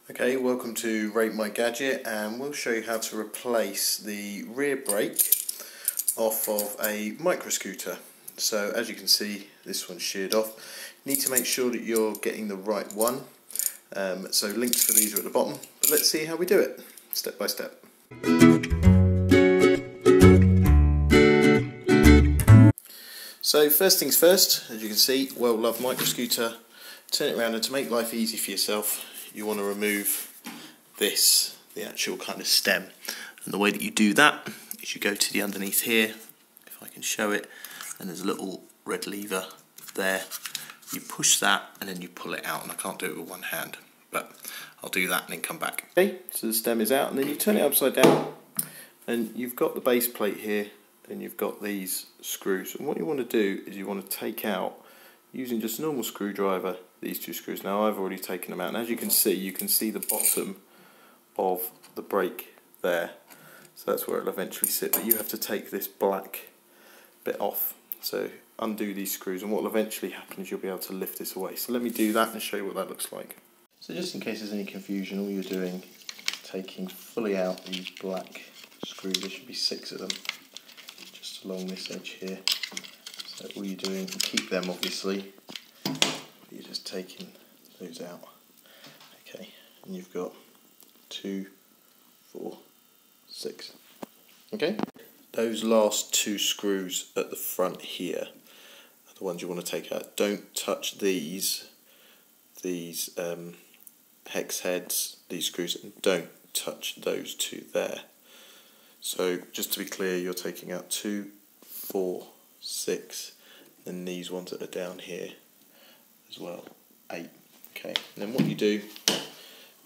Okay, welcome to Rate My Gadget, and we'll show you how to replace the rear brake off of a micro scooter. So as you can see, this one's sheared off. You need to make sure that you're getting the right one. So links for these are at the bottom, but let's see how we do it, step by step. So first things first, as you can see, well-loved micro scooter. Turn it around, and to make life easy for yourself, you want to remove this, the actual kind of stem. And the way that you do that is you go to the underneath here, if I can show it, and there's a little red lever there. You push that and then you pull it out, and I can't do it with one hand, but I'll do that and then come back. Okay, so the stem is out, and then you turn it upside down, and you've got the base plate here, and you've got these screws. And what you want to do is you want to take out, using just a normal screwdriver, these two screws. Now I've already taken them out, and as you can see the bottom of the brake there, so that's where it'll eventually sit, but you have to take this black bit off. So undo these screws, and what will eventually happen is you'll be able to lift this away. So let me do that and show you what that looks like. So just in case there's any confusion, all you're doing is taking fully out these black screws. There should be 6 of them just along this edge here. So all you're doing, you keep them obviously, you're just taking those out. Okay, and you've got 2, 4, 6. Okay, those last 2 screws at the front here are the ones you want to take out. Don't touch these hex heads, these screws, and don't touch those 2 there. So just to be clear, you're taking out 2, 4, 6, and these ones that are down here as well, 8. Okay, and then what you do,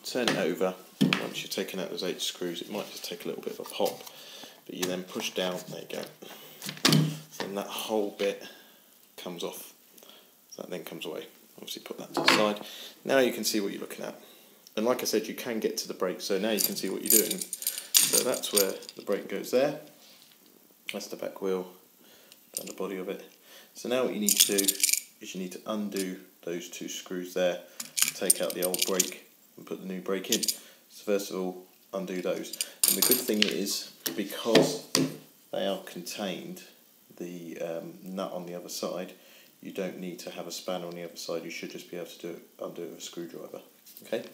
turn it over. Once you've taken out those 8 screws, it might just take a little bit of a pop, but you then push down, there you go, and that whole bit comes off. That then comes away. Obviously put that to the side. Now you can see what you're looking at, and like I said, you can get to the brake, so now you can see what you're doing. So that's where the brake goes there. That's the back wheel, down the body of it. So now what you need to do is you need to undo those 2 screws there, take out the old brake and put the new brake in. So first of all, undo those. And the good thing is, because they are contained, the nut on the other side, you don't need to have a spanner on the other side. You should just be able to undo it with a screwdriver. Okay,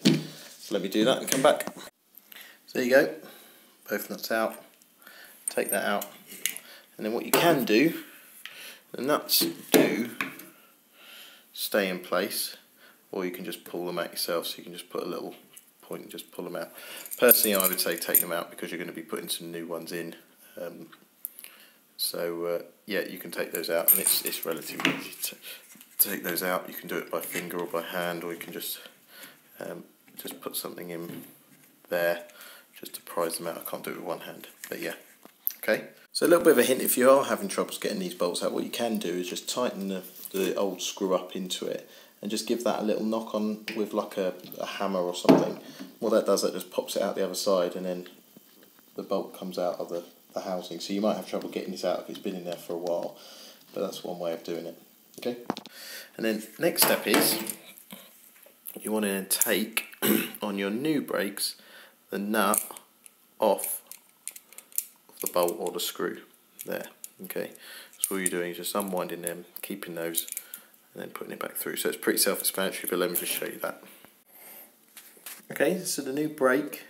so let me do that and come back. So there you go, both nuts out. Take that out, and then what you can do, the nuts do stay in place, or you can just pull them out yourself. So you can just put a little point and just pull them out. Personally, I would say take them out, because you're going to be putting some new ones in. Yeah, you can take those out, and it's relatively easy to take those out. You can do it by finger or by hand, or you can just put something in there just to prise them out. I can't do it with one hand, but yeah. Okay, so a little bit of a hint, if you are having troubles getting these bolts out, what you can do is just tighten the old screw up into it, and just give that a little knock on with like a hammer or something. What that does, that just pops it out the other side, and then the bolt comes out of the housing. So you might have trouble getting this out if it's been in there for a while, but that's one way of doing it. Okay, and then next step is you want to take on your new brakes the nut off the bolt or the screw there. Okay, so all you're doing is just unwinding them, keeping those, and then putting it back through. So it's pretty self-explanatory, but let me just show you that. Okay, so the new brake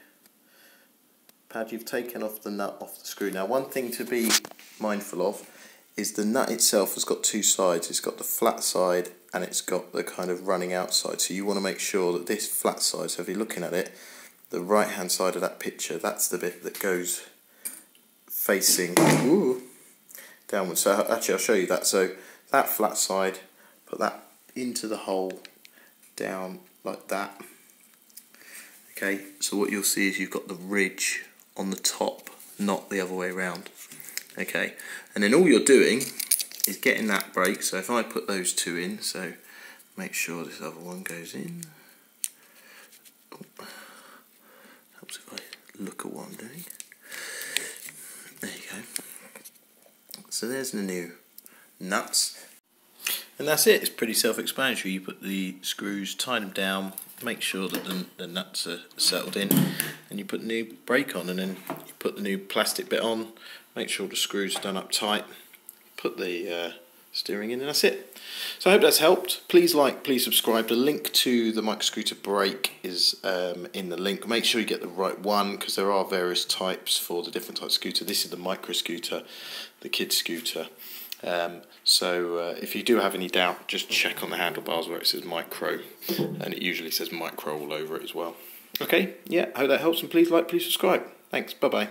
pad, you've taken off the nut off the screw. Now, one thing to be mindful of is the nut itself has got 2 sides. It's got the flat side and it's got the kind of running out side. So you want to make sure that this flat side, so if you're looking at it, the right hand side of that picture, that's the bit that goes facing downwards. So actually I'll show you that. So that flat side, put that into the hole down like that. Okay, so what you'll see is you've got the ridge on the top, not the other way around. Okay, and then all you're doing is getting that brake. So if I put those 2 in, so make sure this other one goes in. Helps if I look at what I'm doing. There you go. So there's the new nuts. And that's it, it's pretty self-explanatory. You put the screws, tie them down, make sure that the nuts are settled in, and you put the new brake on, and then you put the new plastic bit on, make sure the screws are done up tight, put the steering in, and that's it. So I hope that's helped. Please like, please subscribe. The link to the micro scooter brake is in the link. Make sure you get the right one, because there are various types for the different types of scooter. This is the micro scooter, the kid scooter. So if you do have any doubt, just check on the handlebars where it says micro, and it usually says micro all over it as well. Okay, yeah, I hope that helps, and please like, please subscribe. Thanks, bye bye.